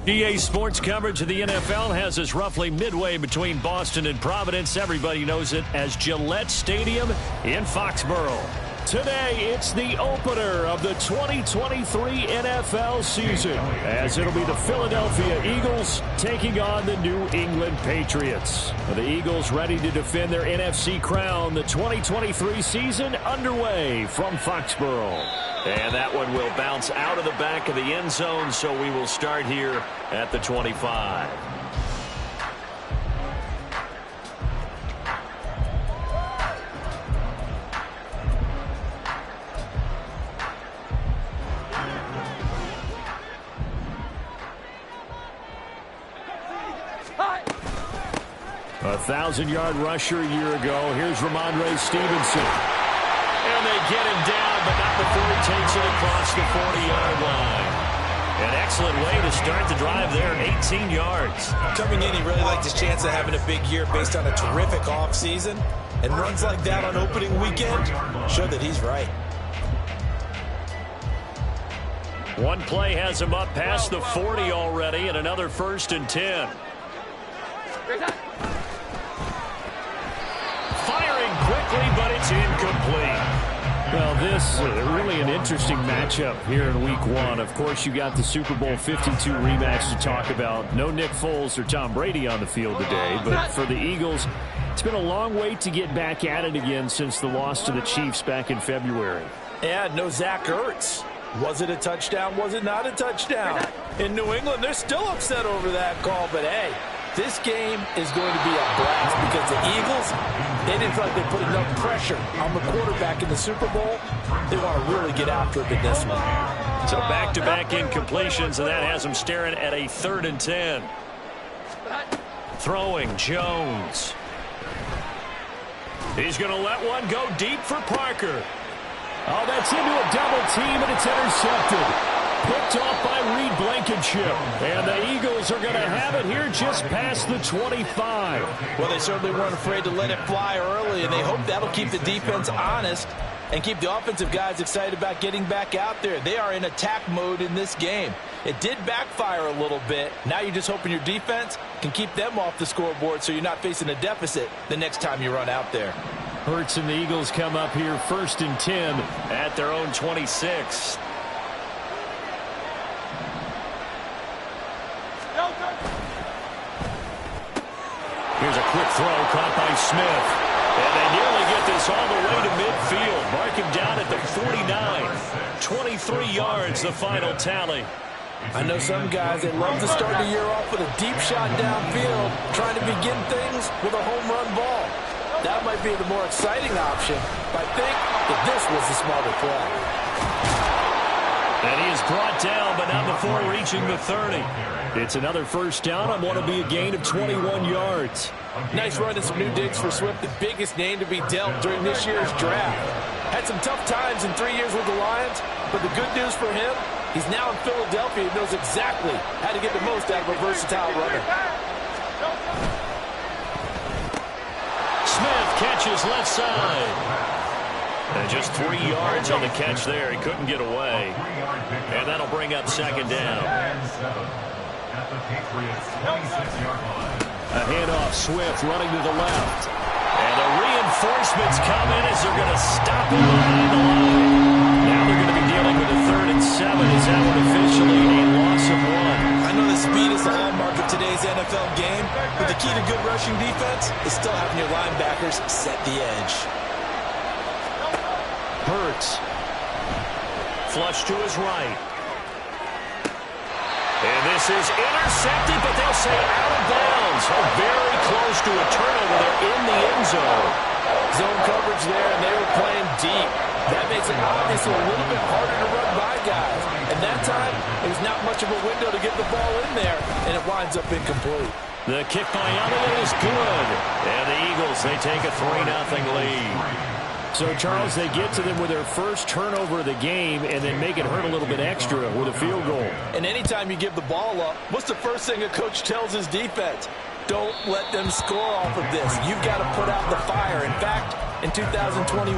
EA Sports coverage of the NFL has us roughly midway between Boston and Providence. Everybody knows it as Gillette Stadium in Foxborough. Today, it's the opener of the 2023 NFL season, as it'll be the Philadelphia Eagles taking on the New England Patriots. The Eagles ready to defend their NFC crown. The 2023 season underway from Foxborough. And that one will bounce out of the back of the end zone, so we will start here at the 25. A 1,000-yard rusher a year ago. Here's Ramondre Stevenson. And they get him down, but not before he takes it across the 40-yard line. An excellent way to start the drive there, 18 yards. Coming in, he really liked his chance of having a big year based on a terrific offseason. And runs like that on opening weekend show that he's right. One play has him up past the 40 already, and another 1st and 10. Firing quickly, but it's incomplete. Well, this really an interesting matchup here in Week 1. Of course, you got the Super Bowl 52 rematch to talk about. No Nick Foles or Tom Brady on the field today, but for the Eagles, it's been a long wait to get back at it again since the loss to the Chiefs back in February. Yeah, no Zach Ertz. Was it a touchdown? Was it not a touchdown? In New England, they're still upset over that call, but hey, this game is going to be a blast because the Eagles, they didn't feel like they put enough pressure on the quarterback in the Super Bowl. They want to really get after it in this one. So back-to-back incompletions, and that has them staring at a 3rd and 10. Throwing Jones. He's going to let one go deep for Parker. Oh, that's into a double team, and it's intercepted. Picked off by Reed Blankenship. And the Eagles are going to have it here just past the 25. Well, they certainly weren't afraid to let it fly early, and they hope that'll keep the defense honest and keep the offensive guys excited about getting back out there. They are in attack mode in this game. It did backfire a little bit. Now you're just hoping your defense can keep them off the scoreboard so you're not facing a deficit the next time you run out there. Hurts and the Eagles come up here 1st and 10 at their own 26. Here's a quick throw caught by Smith. And they nearly get this all the way to midfield. Mark him down at the 49. 23 yards, the final tally. I know some guys, they love to start the year off with a deep shot downfield, trying to begin things with a home run ball. That might be the more exciting option, but I think that this was the smarter play. And he is brought down, but not before reaching the 30. It's another 1st down on what will be a gain of 21 yards. Nice run and some new digs for Swift, the biggest name to be dealt during this year's draft. Had some tough times in 3 years with the Lions, but the good news for him, he's now in Philadelphia and knows exactly how to get the most out of a versatile runner. Smith catches left side. And just 3 yards on the catch there. He couldn't get away. And that'll bring up 2nd down. A handoff, Swift running to the left. And the reinforcements come in as they're going to stop him behind the line. Now they're going to be dealing with a 3rd and 7. Is that one officially a loss of 1? I know the speed is the hallmark of today's NFL game, but the key to good rushing defense is still having your linebackers set the edge. Hurts. Flush to his right. And this is intercepted, but they'll say out of bounds. Oh, very close to a turnover there in the end zone. Zone coverage there, and they were playing deep. That makes it obviously a little bit harder to run by guys. And that time, there's not much of a window to get the ball in there, and it winds up incomplete. The kick by Elliott is good. And the Eagles, they take a 3-0 lead. So, Charles, they get to them with their first turnover of the game and then make it hurt a little bit extra with a field goal. And anytime you give the ball up, what's the first thing a coach tells his defense? Don't let them score off of this. You've got to put out the fire. In fact, in 2021,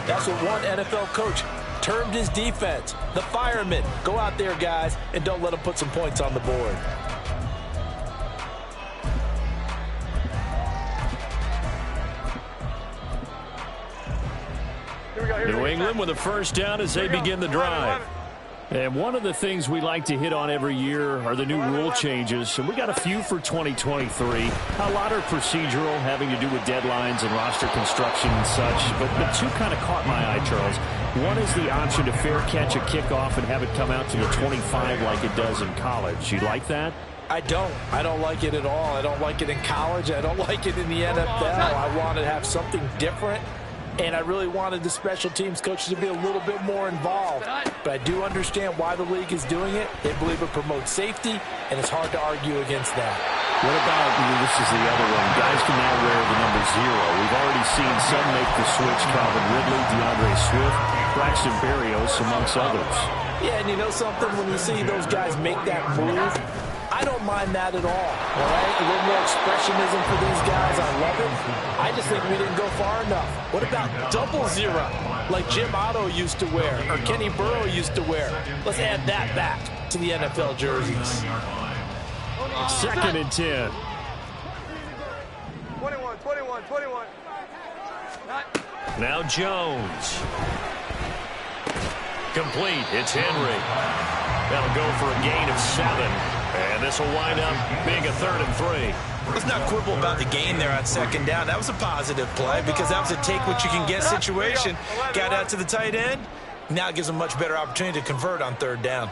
that's what one NFL coach termed his defense the firemen. Go out there, guys, and don't let them put some points on the board. New England with a first down as they begin the drive. And one of the things we like to hit on every year are the new rule changes. And we got a few for 2023. A lot are procedural, having to do with deadlines and roster construction and such. But the two kind of caught my eye, Charles. One is the option to fair catch a kickoff and have it come out to the 25 like it does in college. You like that? I don't like it at all. I don't like it in college. I don't like it in the NFL. I want to have something different. And I really wanted the special teams coaches to be a little bit more involved. But I do understand why the league is doing it. They believe it promotes safety, and it's hard to argue against that. What about, this is the other one, guys can now wear the number 0. We've already seen some make the switch, Calvin Ridley, DeAndre Swift, Braxton Berrios, amongst others. Yeah, and you know something? When you see those guys make that move, I don't mind that at all right? A little more expressionism for these guys. I love it. I just think we didn't go far enough. What about 00, like Jim Otto used to wear or Kenny Burrow used to wear? Let's add that back to the NFL jerseys. 2nd and 10. 21. Now Jones. Complete. It's Henry. That'll go for a gain of 7. And this will wind up being a 3rd and 3. Let's not quibble about the gain there on 2nd down. That was a positive play because that was a take-what-you-can-get situation. Got out to the tight end. Now it gives them a much better opportunity to convert on 3rd down.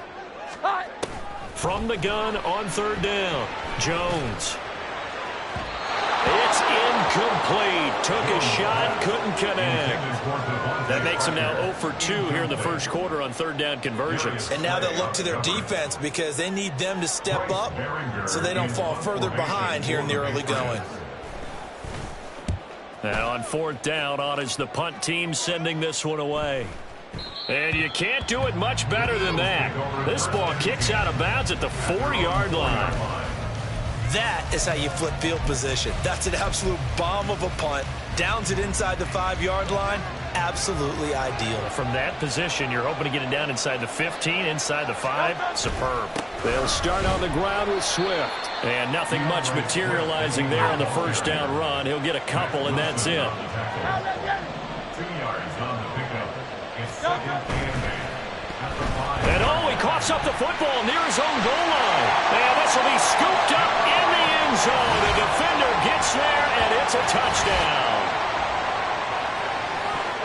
From the gun on 3rd down, Jones. It's incomplete. Took a shot, couldn't connect. That makes him now 0 for 2 here in the first quarter on 3rd down conversions. And now they'll look to their defense because they need them to step up so they don't fall further behind here in the early going. And on 4th down, on is the punt team sending this one away. And you can't do it much better than that. This ball kicks out of bounds at the 4-yard line. That is how you flip field position. That's an absolute bomb of a punt. Downs it inside the 5-yard line. Absolutely ideal. From that position, you're hoping to get it down inside the 15, inside the 5. Superb. They'll start on the ground with Swift. And nothing much materializing there on the first down run. He'll get a couple, and that's it. 2 yards on the pickup. It's 2nd and 8. And he coughs up the football near his own goal line. And this will be scooped up in the end zone. The defender gets there, and it's a touchdown.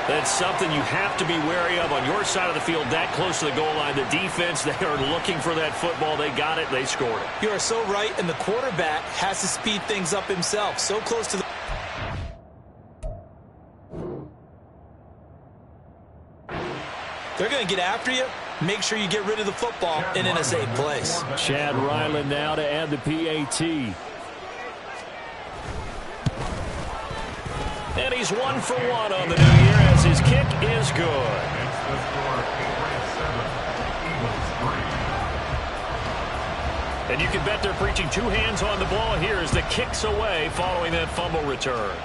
That's something you have to be wary of on your side of the field, that close to the goal line. The defense, they are looking for that football. They got it. They scored it. You are so right, and the quarterback has to speed things up himself. So close to the... They're going to get after you. Make sure you get rid of the football and in a safe place. Chad Ryland now to add the PAT. And he's 1 for 1 on the new year as his kick is good. And you can bet they're preaching 2 hands on the ball here as the kick's away following that fumble return.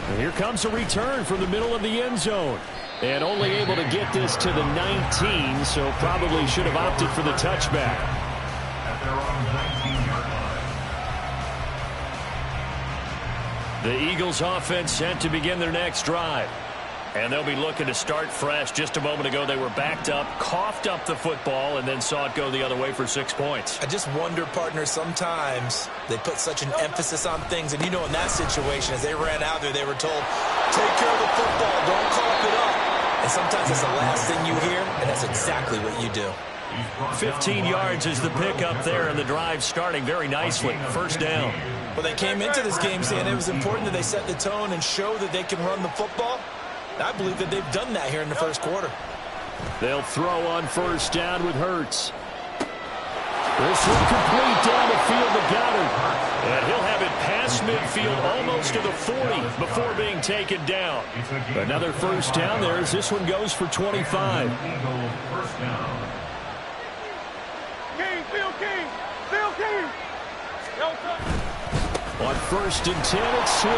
And here comes a return from the middle of the end zone. And only able to get this to the 19, so probably should have opted for the touchback. At their own 19-yard line. The Eagles offense set to begin their next drive. And they'll be looking to start fresh. Just a moment ago, they were backed up, coughed up the football, and then saw it go the other way for 6 points. I just wonder, partner, sometimes they put such an emphasis on things. And, you know, in that situation, as they ran out there, they were told, take care of the football, don't cough it up. And sometimes that's the last thing you hear, and that's exactly what you do. 15 yards is the pickup there, and the drive starting very nicely. First down. Well, they came into this game saying it was important that they set the tone and show that they can run the football. I believe that they've done that here in the first quarter. They'll throw on first down with Hurts. This one complete down the field to Goddard. And he'll have it past midfield almost to the 40 before being taken down. Another first down there as this one goes for 25. First down. Phil King. On 1st and 10, it's Swift.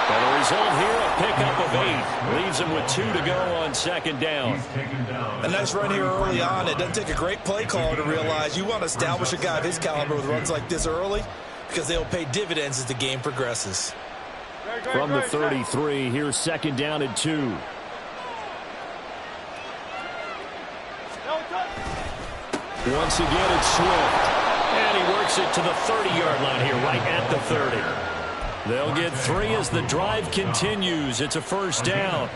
And the result here, a pickup of 8. Leaves him with 2 to go on second down. A nice run here early on. It doesn't take a great play caller to realize you want to establish a guy of his caliber with runs like this early because they'll pay dividends as the game progresses. From the 33, here's second down and 2. Once again, it's Swift. And he works it to the 30-yard line here, right at the 30. They'll get 3 as the drive continues. It's a first down.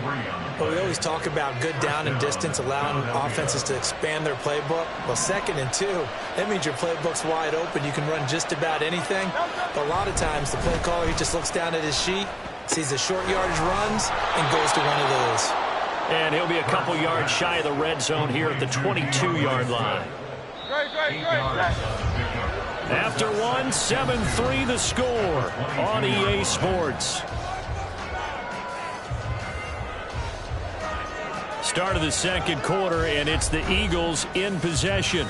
Well, we always talk about good down and distance, allowing offenses to expand their playbook. Well, 2nd and 2, that means your playbook's wide open. You can run just about anything. But a lot of times, the play caller, he just looks down at his sheet, sees the short yardage runs, and goes to one of those. And he'll be a couple yards shy of the red zone here at the 22-yard line. After 1, 7-3 the score on EA Sports. Start of the second quarter, and it's the Eagles in possession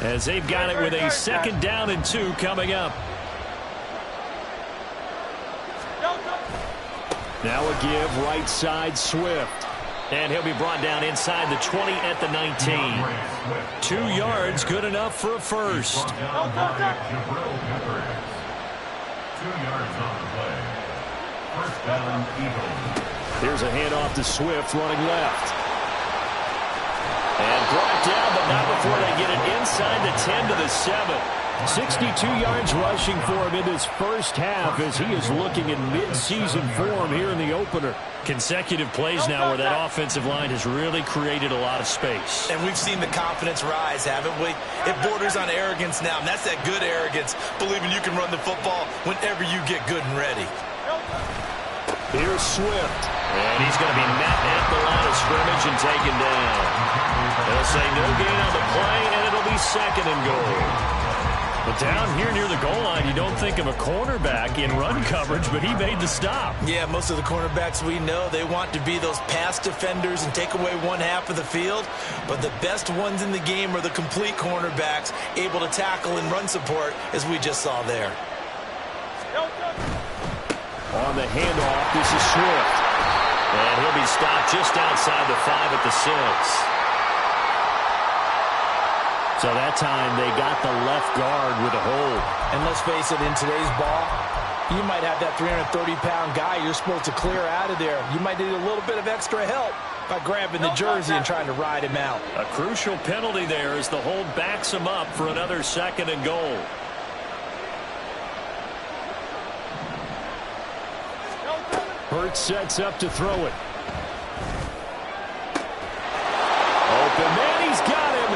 as they've got it with a second down and 2 coming up. Now a give right side Swift. And he'll be brought down inside the 20 at the 19. 2 yards, good enough for a first. 2 yards on the play. First down, Eagles. Here's a handoff to Swift running left. And brought down, but not before they get it inside the 10 to the 7. 62 yards rushing for him in this first half as he is looking in mid-season form here in the opener. Consecutive plays now where that offensive line has really created a lot of space. And we've seen the confidence rise, haven't we? It borders on arrogance now, and that's that good arrogance, believing you can run the football whenever you get good and ready. Here's Swift. And he's going to be met at the line of scrimmage and taken down. They'll say no gain on the play, and it'll be 2nd and goal. But down here near the goal line, you don't think of a cornerback in run coverage, but he made the stop. Yeah, most of the cornerbacks we know, they want to be those pass defenders and take away one half of the field. But the best ones in the game are the complete cornerbacks, able to tackle and run support, as we just saw there. On the handoff, this is Swift. And he'll be stopped just outside the 5 at the 6. So that time they got the left guard with a hold. And let's face it, in today's ball, you might have that 330-pound guy you're supposed to clear out of there. You might need a little bit of extra help by grabbing the jersey and trying to ride him out. A crucial penalty there as the hold backs him up for another 2nd and goal. Hurts sets up to throw it. Open man, he's got him.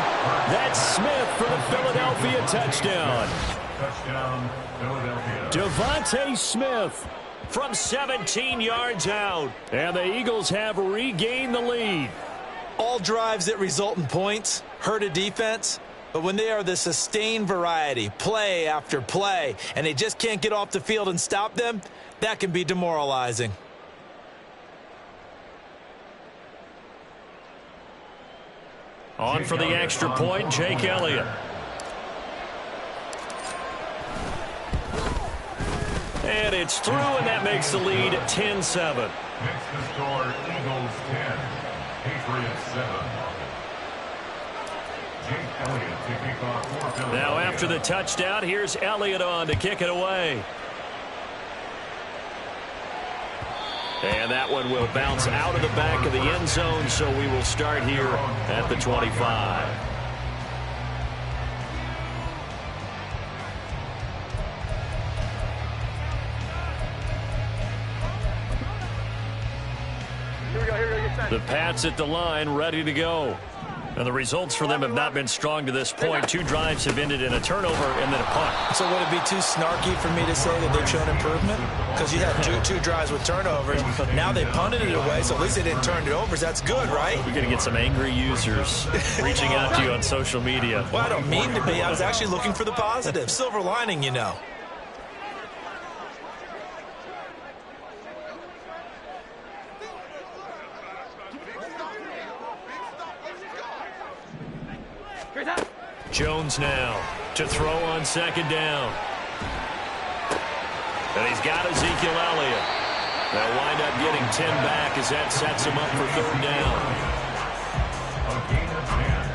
That's Smith for the Philadelphia touchdown. Touchdown, Philadelphia. Devontae Smith from 17 yards out. And the Eagles have regained the lead. All drives that result in points hurt a defense, but when they are the sustained variety, play after play, and they just can't get off the field and stop them, that can be demoralizing. On for the extra point, Jake Elliott. And it's through, and that makes the lead 10-7. Next to score, Eagles 10, Patriots 7. Jake Elliott to kick off for Philadelphia. Now after the touchdown, here's Elliott on to kick it away. And that one will bounce out of the back of the end zone, so we will start here at the 25. The Pats at the line, ready to go. And the results for them have not been strong to this point. 2 drives have ended in a turnover and then a punt. So would it be too snarky for me to say that they've shown improvement? Because you had two drives with turnovers. Now they punted it away, so at least they didn't turn it over. That's good, right? We're going to get some angry users reaching out to you on social media. Well, I don't mean to be. I was actually looking for the positive. Silver lining, you know. Jones now to throw on 2nd down. And he's got Ezekiel Elliott. They'll wind up getting 10 back as that sets them up for third down. A gain of 10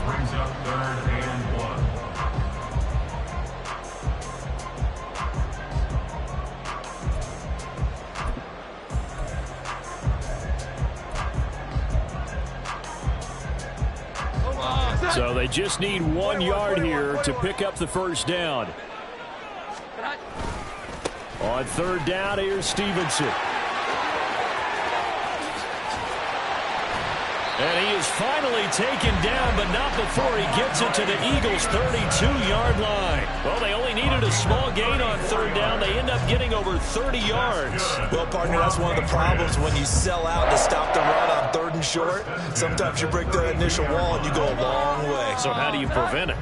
brings up 3rd and 1. So they just need 1 yard here to pick up the first down. On third down, here's Stevenson. And he is finally taken down, but not before he gets it to the Eagles' 32-yard line. Well, they only needed a small gain on third down. They end up getting over 30 yards. Well, partner, that's one of the problems when you sell out to stop the run on 3rd and short. Sometimes you break the initial wall and you go a long way. So how do you prevent it?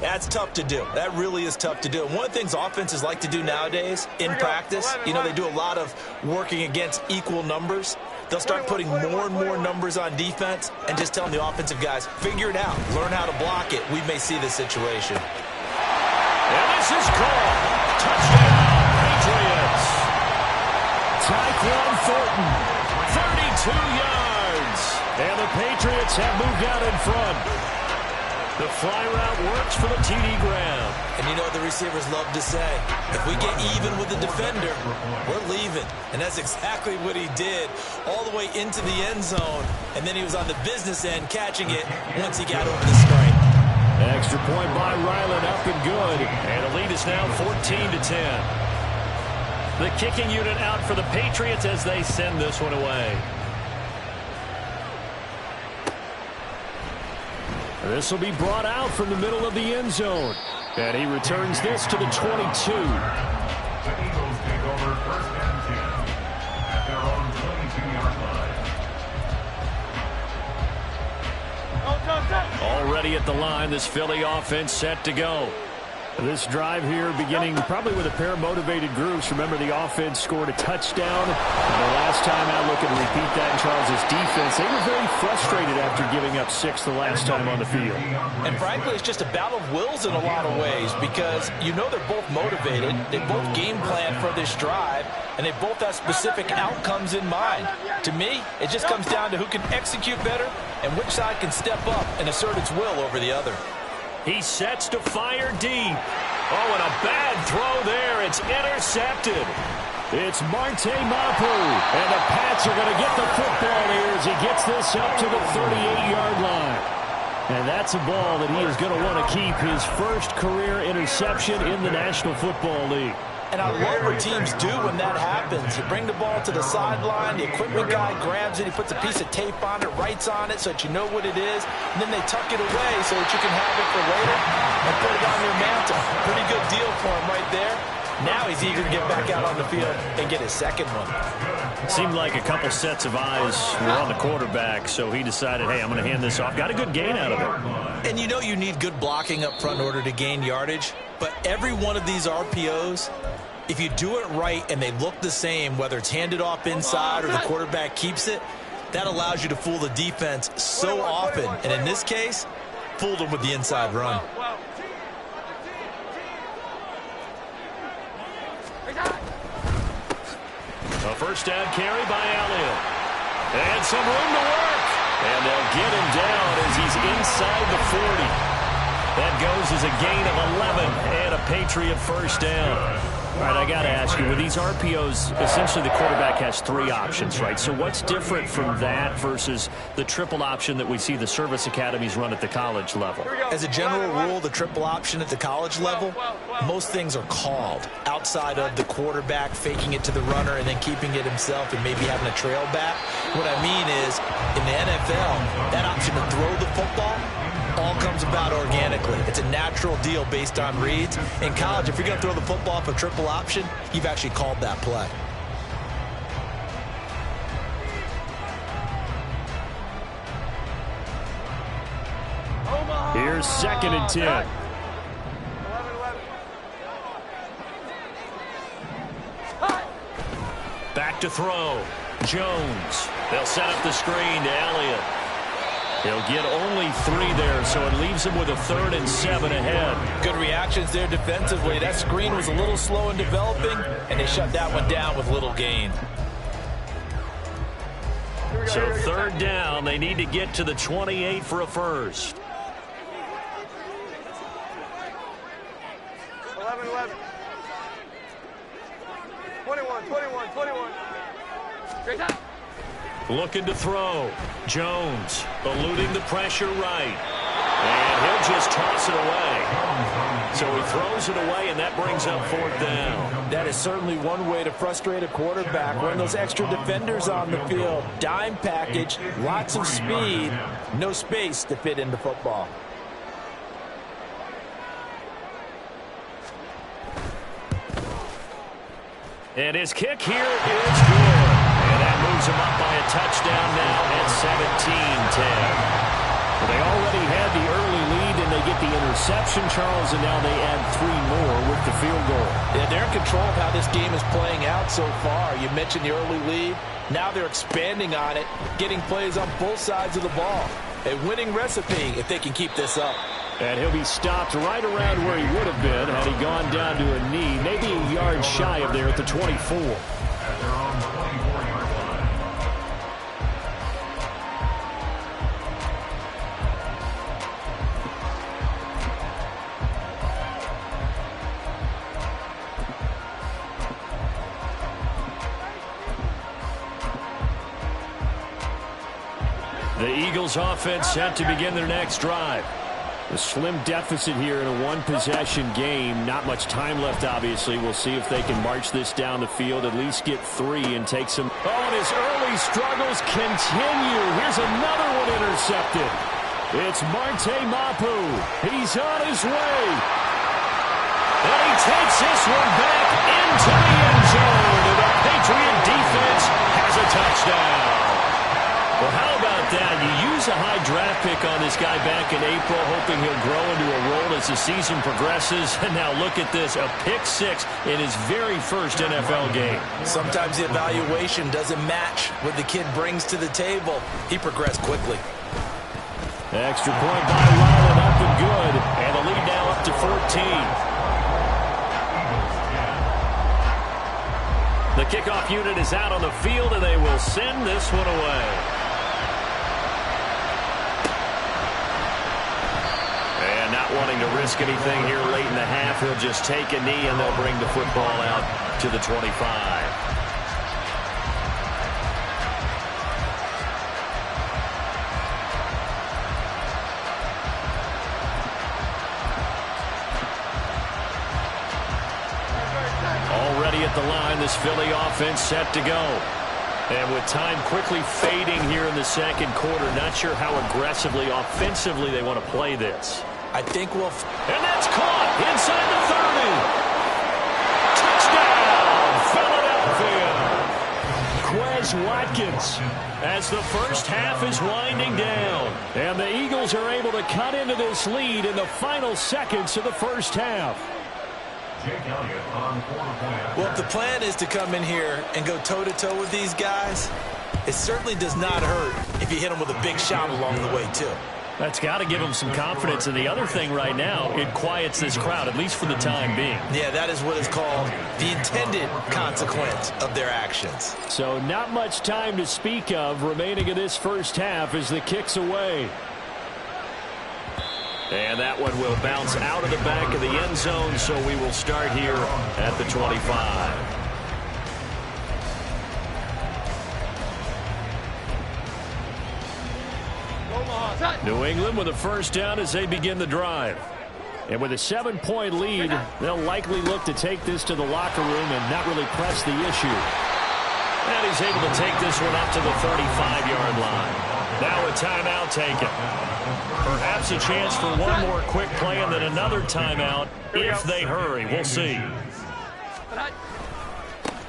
That's tough to do. That really is tough to do. And one of the things offenses like to do nowadays in practice, you know, they do a lot of working against equal numbers. They'll start putting more and more numbers on defense and just telling the offensive guys, figure it out, learn how to block it. We may see this situation. And this is called. Touchdown, Patriots. Tyquan Thornton, 32 yards. And the Patriots have moved out in front. The fly route works for the TD Graham. And you know what the receivers love to say? If we get even with the defender, we're leaving. And that's exactly what he did all the way into the end zone. And then he was on the business end catching it once he got over the strike. Extra point by Ryland, up and good. And the lead is now 14-10. The kicking unit out for the Patriots as they send this one away. This will be brought out from the middle of the end zone. And he returns this to the 22. The Eagles take over 1st and 10 at their own 22-yard line. Already at the line, this Philly offense set to go. This drive here beginning probably with a pair of motivated groups. Remember, the offense scored a touchdown. And the last time out, looking to repeat that in Charles' defense, they were very frustrated after giving up 6 the last time on the field. And frankly, it's just a battle of wills in a lot of ways because you know they're both motivated. They both game plan for this drive, and they both have specific outcomes in mind. To me, it just comes down to who can execute better and which side can step up and assert its will over the other. He sets to fire deep. Oh, and a bad throw there. It's intercepted. It's Marte Mapu. And the Pats are going to get the football here as he gets this up to the 38-yard line. And that's a ball that he is going to want to keep, his first career interception in the National Football League. And I love what teams do when that happens. You bring the ball to the sideline, the equipment guy grabs it, he puts a piece of tape on it, writes on it so that you know what it is, and then they tuck it away so that you can have it for later and put it on your mantle. Pretty good deal for him right there. Now he's eager to get back out on the field and get his second one. Seemed like a couple sets of eyes were on the quarterback, so he decided, hey, I'm going to hand this off. Got a good gain out of it. And you know you need good blocking up front in order to gain yardage, but every one of these RPOs, if you do it right and they look the same, whether it's handed off inside or the quarterback keeps it, that allows you to fool the defense so often. And in this case, fooled them with the inside run. A first down carry by Elliott. And some room to work. And they'll get him down as he's inside the 40. That goes as a gain of 11 and a Patriot first down. All right, I got to ask you, with these RPOs, essentially the quarterback has 3 options, right? So what's different from that versus the triple option that we see the service academies run at the college level? As a general rule, the triple option at the college level, most things are called outside of the quarterback faking it to the runner and then keeping it himself and maybe having a trail back. What I mean is, in the NFL, that option to throw the football all comes about organically. It's a natural deal based on reads. In college, if you're going to throw the football off a triple option, you've actually called that play. Here's 2nd and 10. Back to throw. Jones. They'll set up the screen to Elliott. He'll get only 3 there, so it leaves him with a 3rd and 7 ahead. Good reactions there defensively. That screen was a little slow in developing, and they shut that one down with little gain. So third down, they need to get to the 28 for a first. 11. 21. Great time. Looking to throw. Jones eluding the pressure right. And he'll just toss it away. So he throws it away, and that brings up fourth down. That is certainly one way to frustrate a quarterback. Run those extra defenders on the field. Dime package, lots of speed, no space to fit into football. And his kick here is good. And that moves him up by a touchdown now at 17-10. Well, they already had the early lead, and they get the interception, Charles, and now they add 3 more with the field goal. Yeah, they're in control of how this game is playing out so far. You mentioned the early lead. Now they're expanding on it, getting plays on both sides of the ball. A winning recipe if they can keep this up. And he'll be stopped right around where he would have been had he gone down to a knee, maybe a yard shy of there at the 24. At their own 24-yard line. The Eagles offense set to begin their next drive. A slim deficit here in a one-possession game. Not much time left, obviously. We'll see if they can march this down the field, at least get 3 and take some. Oh, and his early struggles continue. Here's another one intercepted. It's Marte Mapu. He's on his way. And he takes this one back into the end zone. And the Patriot defense has a touchdown. Well, how about that? You use a high draft pick on this guy back in April, hoping he'll grow into a role as the season progresses. And now look at this, a pick-6 in his very first NFL game. Sometimes the evaluation doesn't match what the kid brings to the table. He progressed quickly. Extra point by Lyle, up and good. And the lead now up to 14. The kickoff unit is out on the field, and they will send this one away. And not wanting to risk anything here late in the half, he'll just take a knee, and they'll bring the football out to the 25. Already at the line, this Philly offense set to go. And with time quickly fading here in the second quarter, not sure how aggressively, offensively they want to play this. I think we'll... And that's caught inside the 30. Touchdown, Philadelphia. Quez Watkins as the first half is winding down. And the Eagles are able to cut into this lead in the final seconds of the first half. Jake Elliott on quarterback. Well, if the plan is to come in here and go toe-to-toe with these guys, it certainly does not hurt if you hit them with a big shot along the way, too. That's got to give them some confidence. And the other thing right now, it quiets this crowd, at least for the time being. Yeah, that is what is called the intended consequence of their actions. So not much time to speak of remaining in this first half as the kick's away. And that one will bounce out of the back of the end zone, so we will start here at the 25. New England with a first down as they begin the drive. And with a 7-point lead, they'll likely look to take this to the locker room and not really press the issue. And he's able to take this one up to the 35-yard line. Now a timeout taken. Perhaps a chance for one more quick play and then another timeout if they hurry. We'll see.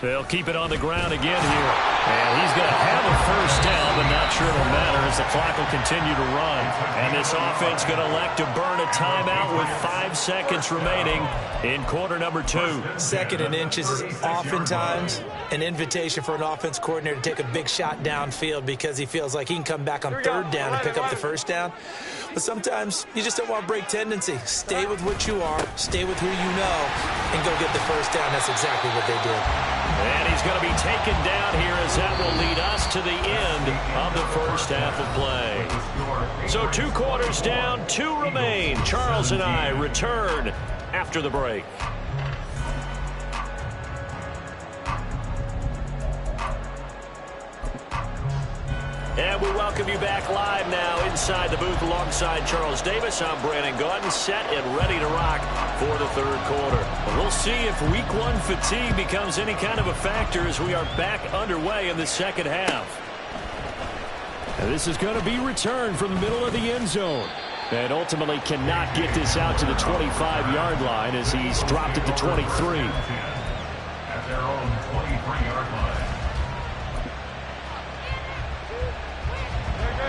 They'll keep it on the ground again here. And he's going to have a first down, but not sure it'll matter as the clock will continue to run. And this offense going to elect to burn a timeout with 5 seconds remaining in quarter number 2. 2nd and inches is oftentimes an invitation for an offense coordinator to take a big shot downfield because he feels like he can come back on 3rd down and pick up the first down. But sometimes you just don't want to break tendency. Stay with what you are, stay with who you know, and go get the first down. That's exactly what they did. And he's going to be taken down here as that will lead us to the end of the first half of play. So 2 quarters down, 2 remain. Charles and I return after the break. And we welcome you back live now inside the booth alongside Charles Davis. I'm Brandon Gaudin, set and ready to rock for the third quarter. We'll see if week 1 fatigue becomes any kind of a factor as we are back underway in the second half. And this is going to be returned from the middle of the end zone. And ultimately cannot get this out to the 25-yard line as he's dropped it to 23. At their own 23-yard line.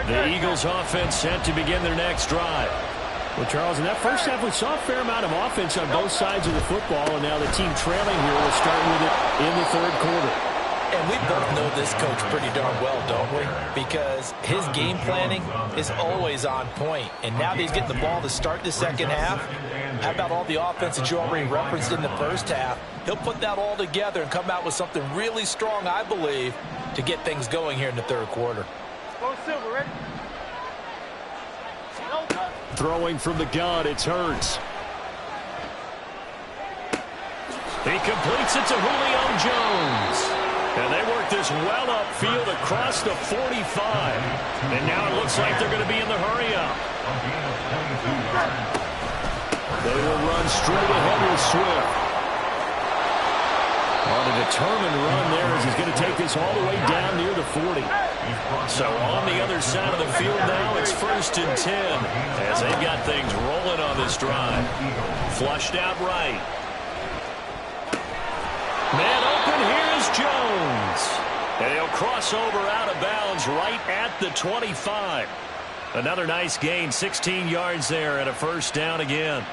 The Eagles offense set to begin their next drive. Well, Charles, in that first half, we saw a fair amount of offense on both sides of the football, and now the team trailing here will start with it in the third quarter. And we both know this coach pretty darn well, don't we? Because his game planning is always on point. And now that he's getting the ball to start the second half, how about all the offense that you already referenced in the first half? He'll put that all together and come out with something really strong, I believe, to get things going here in the third quarter. Go Silver, ready? Throwing from the gun, it's Hurts. He completes it to Julio Jones. And they work this well upfield across the 45. And now it looks like they're going to be in the hurry-up. They will run straight ahead with Swift. On a determined run there as he's going to take this all the way down near the 40. So on the other side of the field now, it's 1st and 10 as they've got things rolling on this drive. Flushed out right. Man open, here's Jones. And he'll cross over out of bounds right at the 25. Another nice gain, 16 yards there and a first down again.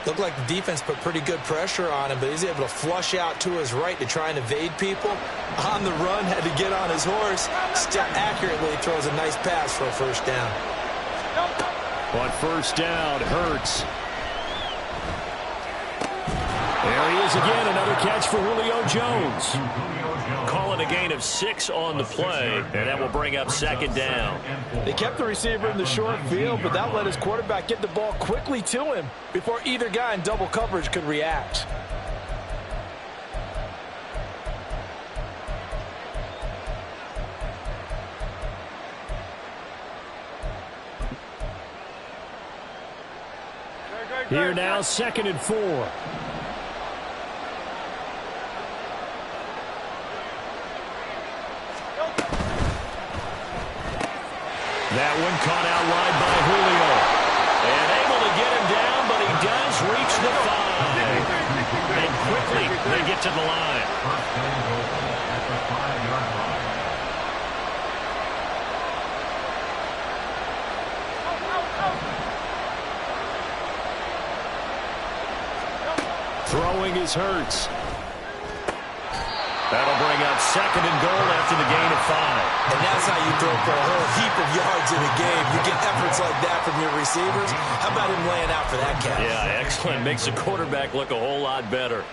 Looked like the defense put pretty good pressure on him, but he's able to flush out to his right to try and evade people. On the run, had to get on his horse. Step accurately, throws a nice pass for a first down. On first down, Hurts. There he is again, another catch for Julio Jones. Calling a gain of 6 on the play, and that will bring up second down. They kept the receiver in the short field, but that let his quarterback get the ball quickly to him before either guy in double coverage could react. Here now, 2nd and 4. That one caught out wide by Julio. And able to get him down, but he does reach the 5. And quickly they get to the line. At the 5-yard line. Throwing is Hurts. That'll bring up 2nd and goal after the gain of 5. And that's how you throw for a whole heap of yards in a game. You get efforts like that from your receivers. How about him laying out for that catch? Yeah, excellent. Makes the quarterback look a whole lot better.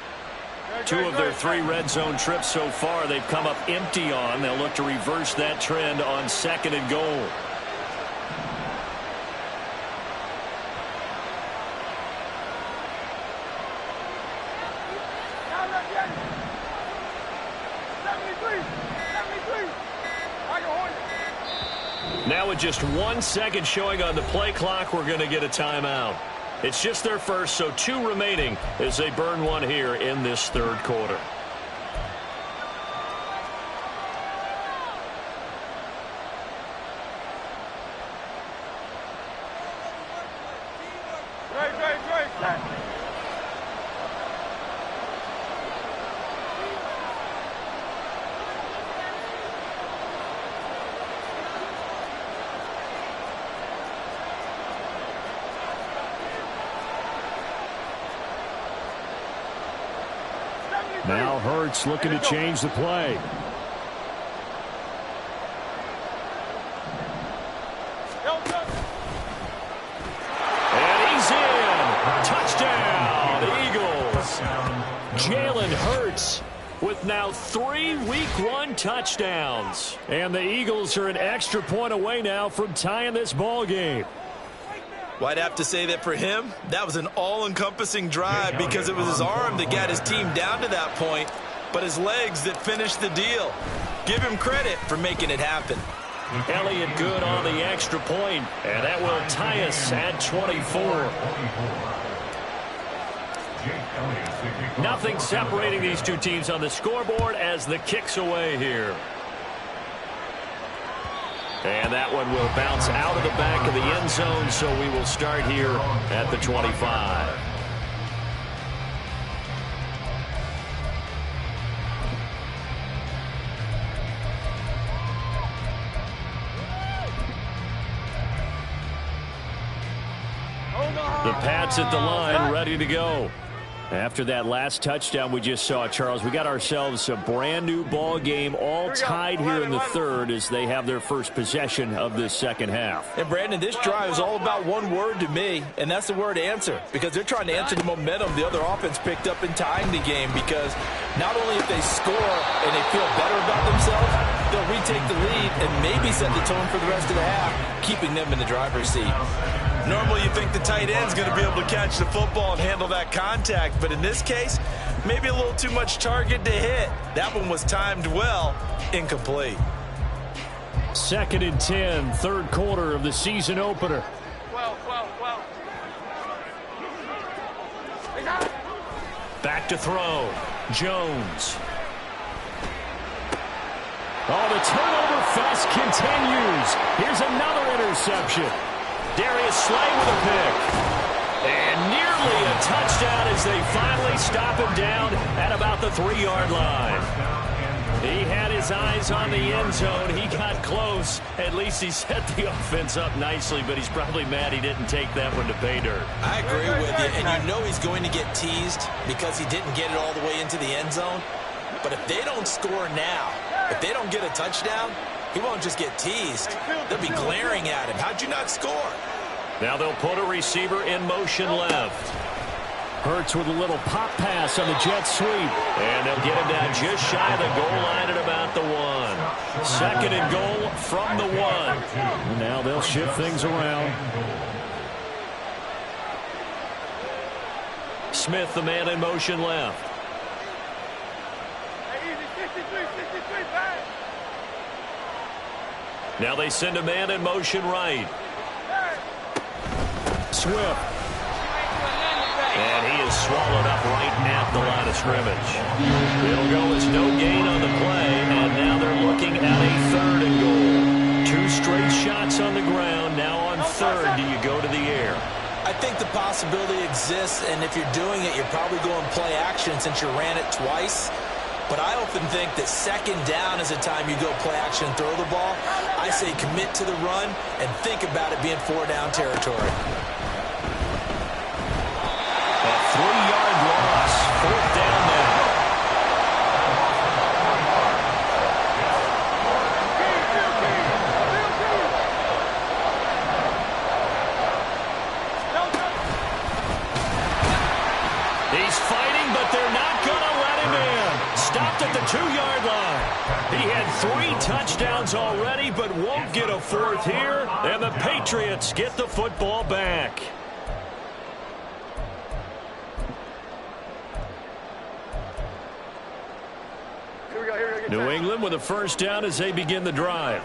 2 of their 3 red zone trips so far, they've come up empty on. They'll look to reverse that trend on 2nd and goal. Now with just 1 second showing on the play clock, we're going to get a timeout. It's just their first, so 2 remaining as they burn one here in this third quarter. Now Hurts looking to change the play. And he's in. Touchdown, Eagles. Jalen Hurts with now 3 Week 1 touchdowns. And the Eagles are an extra point away now from tying this ball game. Well, I'd have to say that for him, that was an all-encompassing drive because it was his arm that got his team down to that point, but his legs that finished the deal. Give him credit for making it happen. Elliott good on the extra point, and that will tie us at 24. Nothing separating these two teams on the scoreboard as the kick's away here. And that one will bounce out of the back of the end zone, so we will start here at the 25. The Pats at the line, ready to go. After that last touchdown we just saw, Charles, we got ourselves a brand new ball game, all tied here in the third as they have their first possession of this second half. And Brandon, this drive is all about one word to me, and that's the word answer, because they're trying to answer the momentum the other offense picked up in tying the game, because not only if they score and they feel better about themselves, they'll retake the lead and maybe set the tone for the rest of the half, keeping them in the driver's seat. Normally you think the tight end's going to be able to catch the football and handle that contact, but in this case, maybe a little too much target to hit. That one was timed well, incomplete. 2nd and 10, third quarter of the season opener. Back to throw. Jones. Oh, the turnover fest continues. Here's another interception. Darius Slay with a pick. And nearly a touchdown as they finally stop him down at about the 3-yard line. He had his eyes on the end zone. He got close. At least he set the offense up nicely, but he's probably mad he didn't take that one to pay dirt. I agree with you, and you know he's going to get teased because he didn't get it all the way into the end zone. But if they don't score now, if they don't get a touchdown, he won't just get teased. They'll be glaring at him. How'd you not score? Now they'll put a receiver in motion left. Hurts with a little pop pass on the jet sweep. And they'll get him down just shy of the goal line at about the 1. 2nd and goal from the 1. Now they'll shift things around. Smith, the man in motion left. Now they send a man in motion right. Swift. And he is swallowed up right at the line of scrimmage. It'll go as no gain on the play, and now they're looking at a 3rd and goal. 2 straight shots on the ground. Now on 3rd, do you go to the air? I think the possibility exists, and if you're doing it, you're probably going play action since you ran it twice. But I often think that 2nd down is the time you go play action and throw the ball. I say commit to the run and think about it being 4-down territory. A 3-yard loss. 4th down now. He's fighting, but they're not going to let him in. Stopped at the 2-yard line. He had 3 touchdowns already, but won't get a 4th here. And the Patriots get the football back. New England with a 1st down as they begin the drive.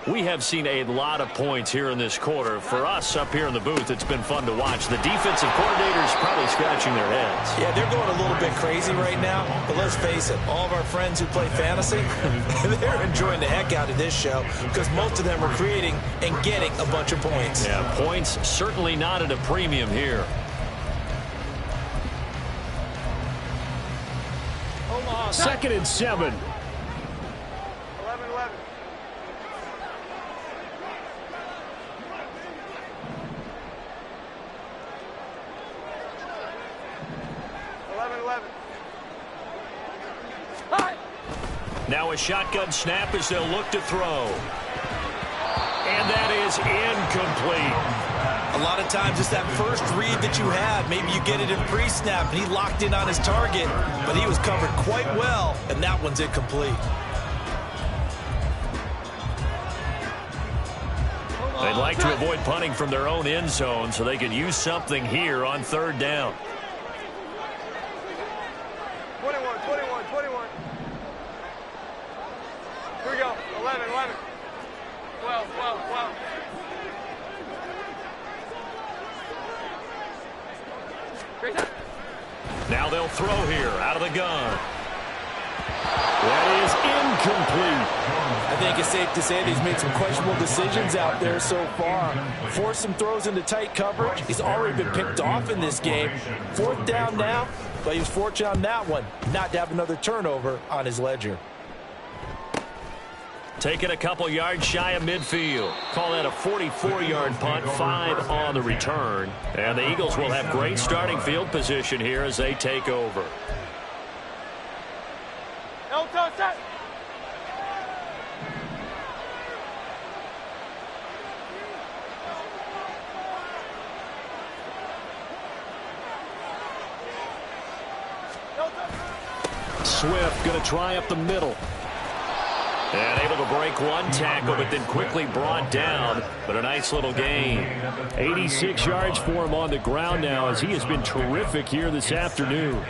We have seen a lot of points here in this quarter. For us up here in the booth, it's been fun to watch. The defensive coordinators probably scratching their heads. Yeah, they're going a little bit crazy right now. But let's face it, all of our friends who play fantasy, they're enjoying the heck out of this show because most of them are creating and getting a bunch of points. Yeah, points certainly not at a premium here. Omaha, 2nd and 7. 11-11. Now a shotgun snap as they'll look to throw. And that is incomplete. A lot of times it's that first read that you have. Maybe you get it in pre-snap, and he locked in on his target, but he was covered quite well, and that one's incomplete. They'd like to avoid punting from their own end zone so they could use something here on third down. 21, 21, 21. Here we go. 11, 11. 12, 12, 12. Now they'll throw here out of the gun. That is incomplete. I think it's safe to say that he's made some questionable decisions out there so far. Forced some throws into tight coverage. He's already been picked off in this game. Fourth down now, but he was fortunate on that one not to have another turnover on his ledger. Taking a couple yards shy of midfield. Call that a 44-yard punt, 5 on the return. And the Eagles will have great starting field position here as they take over. No touch that. Swift going to try up the middle. And able to break one tackle, but then quickly brought down. But a nice little gain. 86 yards for him on the ground now as he has been terrific here this afternoon.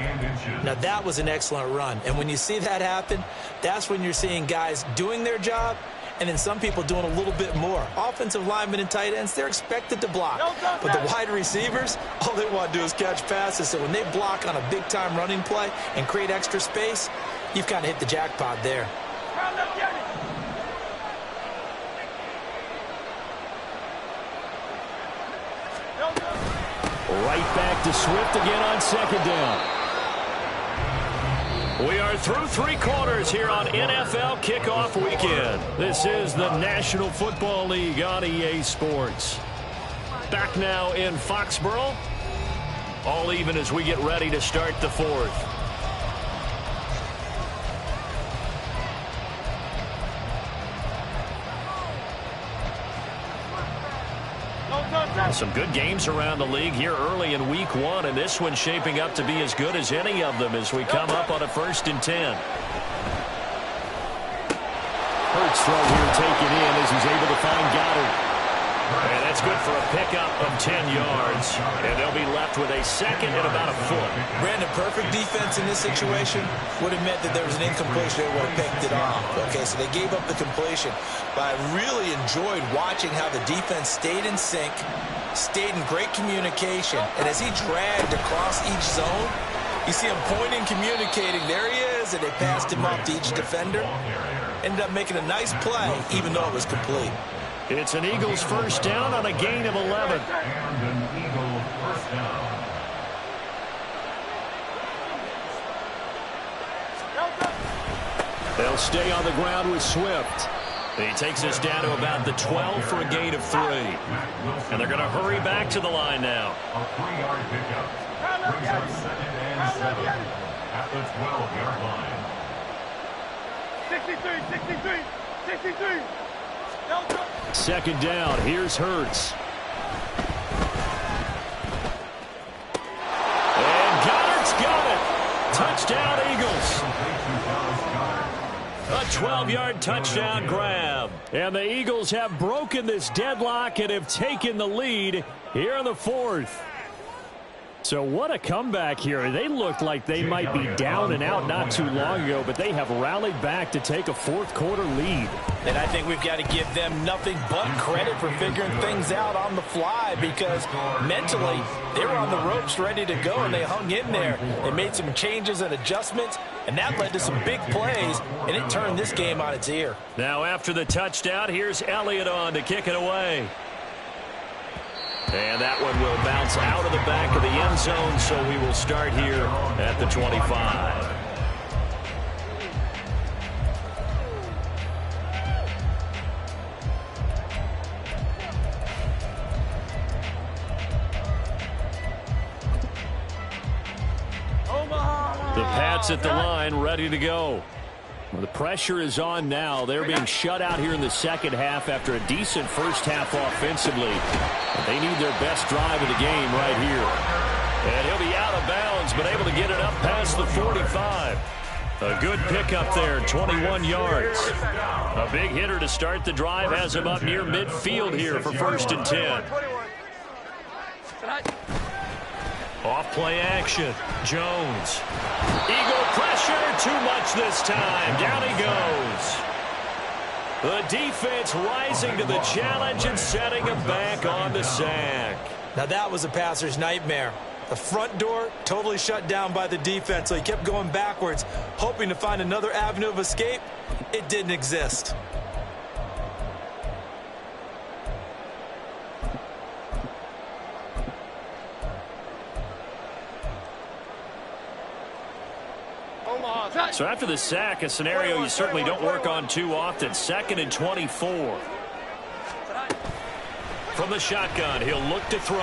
Now that was an excellent run. And when you see that happen, that's when you're seeing guys doing their job and then some people doing a little bit more. Offensive linemen and tight ends, they're expected to block. But the wide receivers, all they want to do is catch passes. So when they block on a big-time running play and create extra space, you've kind of hit the jackpot there. Right back to Swift again on second down. We are through 3 quarters here on NFL Kickoff Weekend. This is the National Football League on EA Sports. Back now in Foxborough. All even as we get ready to start the 4th. Some good games around the league here early in week 1, and this one's shaping up to be as good as any of them as we come up on a 1st and 10. Hurts throw here taken in as he's able to find Goddard. And that's good for a pickup of 10 yards, and they'll be left with a 2nd and about a foot. Brandon, perfect defense in this situation would have meant that there was an incompletion. They would have picked it off. Okay, so they gave up the completion. But I really enjoyed watching how the defense stayed in sync, stayed in great communication. And as he dragged across each zone, you see him pointing, communicating. There he is, and they passed him off to each defender. Ended up making a nice play, even though it was complete. It's an Eagles 1st down on a gain of 11. And an Eagle 1st down. They'll stay on the ground with Swift. He takes us down to about the 12 for a gain of 3. And they're going to hurry back to the line now. A 3-yard pickup. Brings up 2nd and 7 at the 12-yard line. 63, 63, 63. Second down. Here's Hurts. And Goddard's got it. Touchdown, Eagles. A 12-yard touchdown grab. And the Eagles have broken this deadlock and have taken the lead here in the 4th. So what a comeback here. They looked like they might be down and out not too long ago, but they have rallied back to take a 4th quarter lead. And I think we've got to give them nothing but credit for figuring things out on the fly, because mentally they were on the ropes ready to go, and they hung in there. They made some changes and adjustments, and that led to some big plays, and it turned this game on its ear. Now after the touchdown, here's Elliott on to kick it away. And that one will bounce out of the back of the end zone, so we will start here at the 25. The Pats at the line, ready to go. Well, the pressure is on now. They're being shut out here in the second half after a decent first half offensively. They need their best drive of the game right here. And he'll be out of bounds, but able to get it up past the 45. A good pickup there, 21 yards. A big hitter to start the drive has him up near midfield here for 1st and 10. Off play action. Jones. Eagle pressure. Too much this time. Down he goes. The defense rising to the challenge and setting him back on the sack. Now that was a passer's nightmare. The front door totally shut down by the defense, so he kept going backwards, hoping to find another avenue of escape. It didn't exist. So after the sack, a scenario you certainly don't work on too often. 2nd and 24. From the shotgun, he'll look to throw.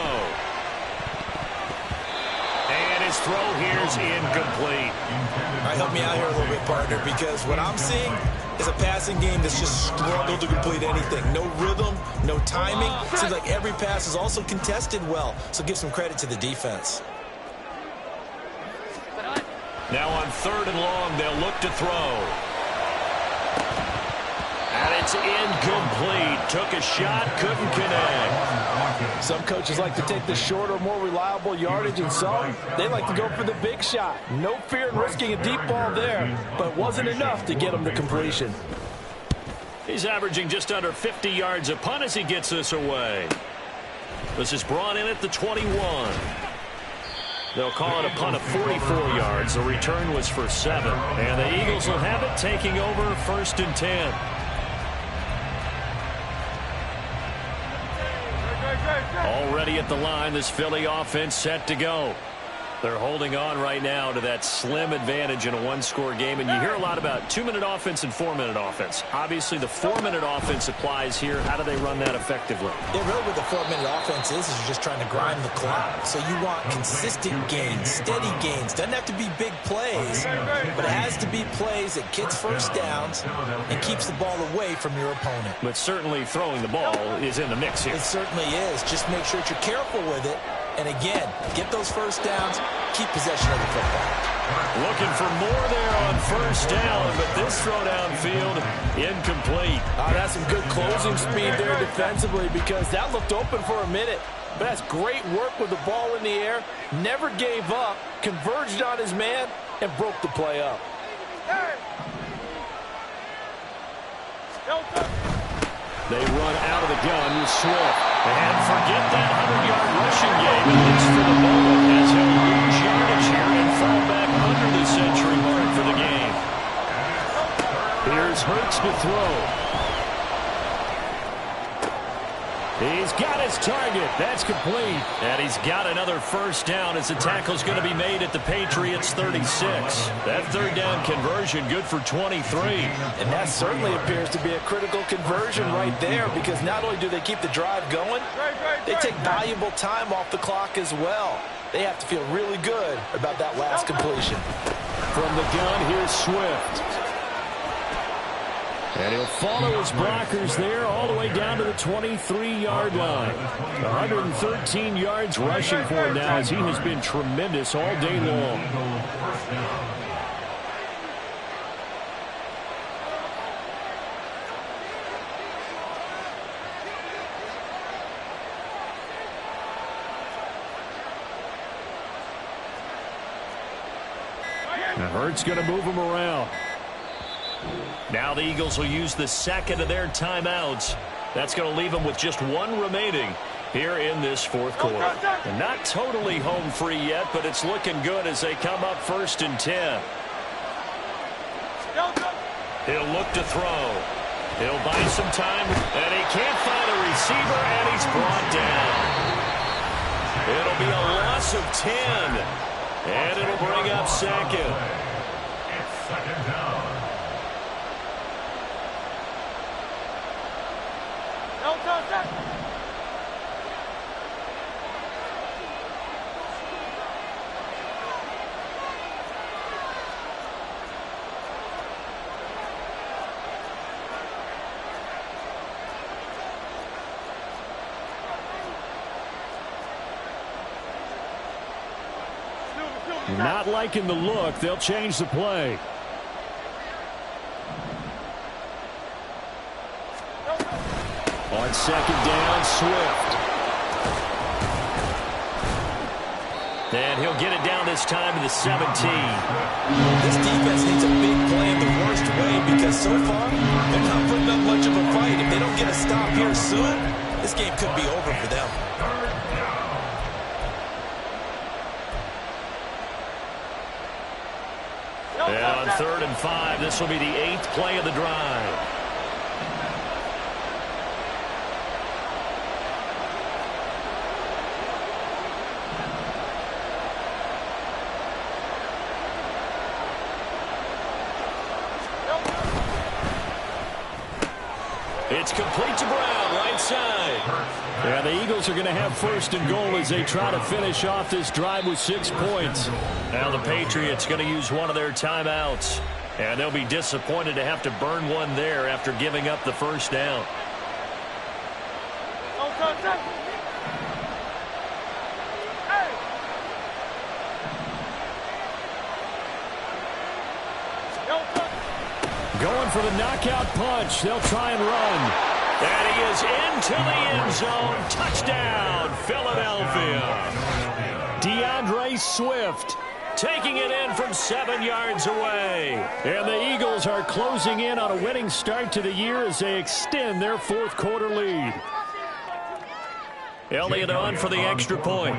And his throw here's incomplete. All right, help me out here a little bit, partner, because what I'm seeing is a passing game that's just struggled to complete anything. No rhythm, no timing. Seems like every pass is also contested well, so give some credit to the defense. Now on 3rd and long, they'll look to throw. And it's incomplete. Took a shot, couldn't connect. Some coaches like to take the shorter, more reliable yardage, and some, they like to go for the big shot. No fear in risking a deep ball there, but it wasn't enough to get him to completion. He's averaging just under 50 yards a punt as he gets this away. This is brought in at the 21. They'll call it a punt of 44 yards. The return was for 7. And the Eagles will have it, taking over 1st and 10. Already at the line, this Philly offense set to go. They're holding on right now to that slim advantage in a one-score game. And you hear a lot about 2-minute offense and 4-minute offense. Obviously, the 4-minute offense applies here. How do they run that effectively? Yeah, really what the 4-minute offense is you're just trying to grind the clock. So you want consistent gains, steady gains. Doesn't have to be big plays, but it has to be plays that gets first downs and keeps the ball away from your opponent. But certainly throwing the ball is in the mix here. It certainly is. Just make sure that you're careful with it. And again, get those first downs, keep possession of the football. Looking for more there on 1st down, but this throw downfield incomplete. That's some good closing speed there defensively, because that looked open for a minute. But that's great work with the ball in the air. Never gave up, converged on his man, and broke the play up. They run out of the gun with Swift. And forget that 100-yard rushing game. At least for the moment, as he'll lose yardage here and fall back under the century mark for the game. Here's Hurts to throw. He's got his target. That's complete. And he's got another first down as the tackle's going to be made at the Patriots 36. That 3rd down conversion good for 23. And that certainly appears to be a critical conversion right there, because not only do they keep the drive going, they take valuable time off the clock as well. They have to feel really good about that last completion. From the gun, here's Swift. And he'll follow his blockers there all the way down to the 23-yard line. 113 yards rushing for him now, as he has been tremendous all day long. Now Hurts going to move him around. Now the Eagles will use the 2nd of their timeouts. That's going to leave them with just 1 remaining here in this 4th quarter. And not totally home free yet, but it's looking good as they come up 1st and 10. He'll look to throw. He'll buy some time, and he can't find a receiver, and he's brought down. It'll be a loss of 10, and it'll bring up 2nd. It's 2nd down. Not liking the look. They'll change the play. On second down, Swift. And he'll get it down this time to the 17. This defense needs a big play in the worst way because so far they're not putting up much of a fight. If they don't get a stop here soon, this game could be over for them. And on 3rd and 5, this will be the 8th play of the drive. It's complete to Brown, right side. Yeah, the Eagles are going to have 1st and goal as they try to finish off this drive with 6 points. Now the Patriots going to use one of their timeouts. And they'll be disappointed to have to burn one there after giving up the 1st down. Going for the knockout punch. They'll try and run. And he is into the end zone. Touchdown, Philadelphia. DeAndre Swift taking it in from 7 yards away. And the Eagles are closing in on a winning start to the year as they extend their 4th quarter lead. Elliott on for the extra point.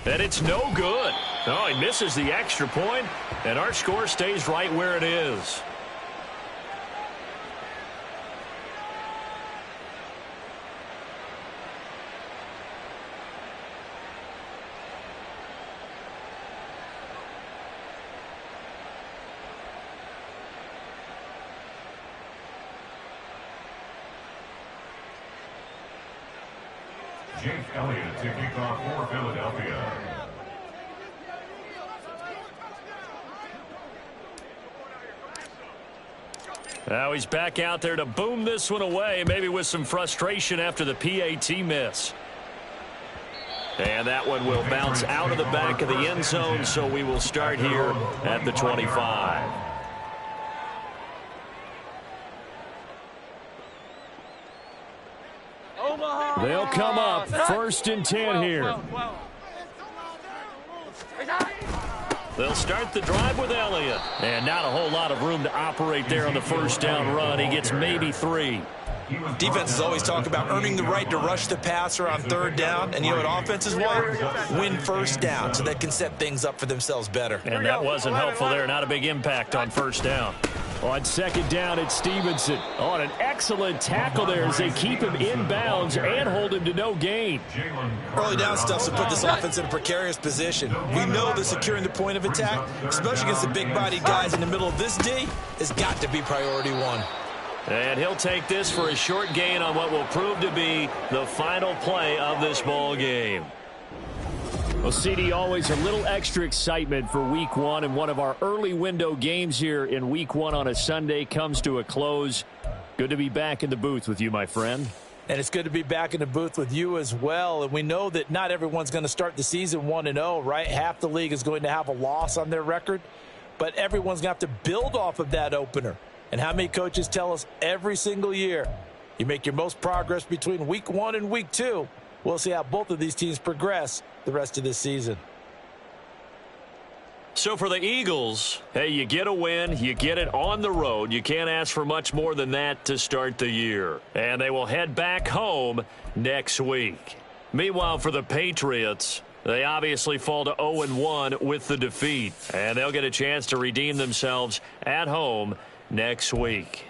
And it's no good. Oh, he misses the extra point, and our score stays right where it is. Jake Elliott to kick off for Philadelphia. Now he's back out there to boom this one away, maybe with some frustration after the PAT miss. And that one will bounce out of the back of the end zone, so we will start here at the 25. They'll come up 1st and 10 here. They'll start the drive with Elliott. And not a whole lot of room to operate there on the 1st down run. He gets maybe 3. Defenses always talk about earning the right to rush the passer on 3rd down. And you know what offenses want? Win 1st down so they can set things up for themselves better. And that wasn't helpful there. Not a big impact on 1st down. On 2nd down, it's Stevenson. On an excellent tackle there as they keep him in bounds and hold him to no gain. Early down stuff to put this offense in a precarious position. We know that securing the point of attack, especially against the big-bodied guys in the middle of this D, has got to be priority 1. And he'll take this for a short gain on what will prove to be the final play of this ball game. Well, CD, always a little extra excitement for Week 1, and one of our early window games here in Week 1 on a Sunday comes to a close. Good to be back in the booth with you, my friend. And it's good to be back in the booth with you as well. And we know that not everyone's going to start the season 1-0, right? Half the league is going to have a loss on their record, but everyone's going to have to build off of that opener. And how many coaches tell us every single year, you make your most progress between Week 1 and Week 2. We'll see how both of these teams progress the rest of this season. So for the Eagles, hey, you get a win, you get it on the road. You can't ask for much more than that to start the year. And they will head back home next week. Meanwhile, for the Patriots, they obviously fall to 0-1 with the defeat. And they'll get a chance to redeem themselves at home next week.